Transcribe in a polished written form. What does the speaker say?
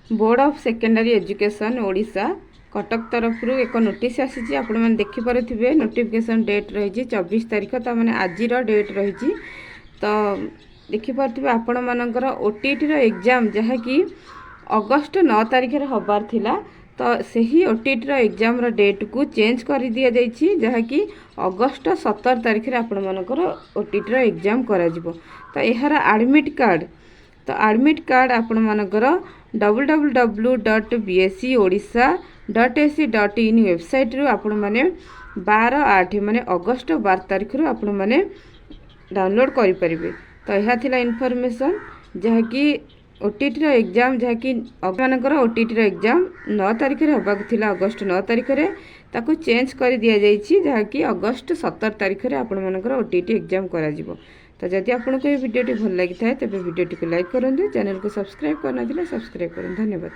Board of secondary education Odisha Cuttack तरफ एक notice आसी आपण मैंने देखिपे नोटिफिकेशन डेट रही 24 तारीख तो मैंने आज डेट रही तो देखिपे आपण मानकर ओटीटी एग्जाम जहाँकि अगस्ट 9 तारीख हबार थिला तो सही ओटीटी एग्जाम डेट को चेंज कर दि जाइए जहाँकि अगस्ट 17 तारीख आपण मानकर ओटीटी एग्जाम करा तो यार एडमिट कार्ड तो एडमिट कार्ड आपण मानकर www.bscodisha.ac.in वेबसाइट रू आपण माने 12/8 माने अगस्ट 12 तारीख रू आपण माने डाउनलोड करि परिबे। तो यह थिला इनफॉरमेशन जहाँकि ओटीटी एग्जाम जहाँकि मानकर ओटीटी एग्जाम 9 तारीख रे होबाक थिला अगस्ट 9 तारीख रे ताकू चेंज कर दिया जाइछि जहाँकि अगस्ट 17 तारीख रे आपण मानकर ओटीटी एग्जाम करा जिवो। तो जदि आपको ये वीडियो भल लगी था तेज वीडियो को लाइक करूँ, चैनल को सब्सक्राइब करना सब्सक्राइब करूँ। धन्यवाद।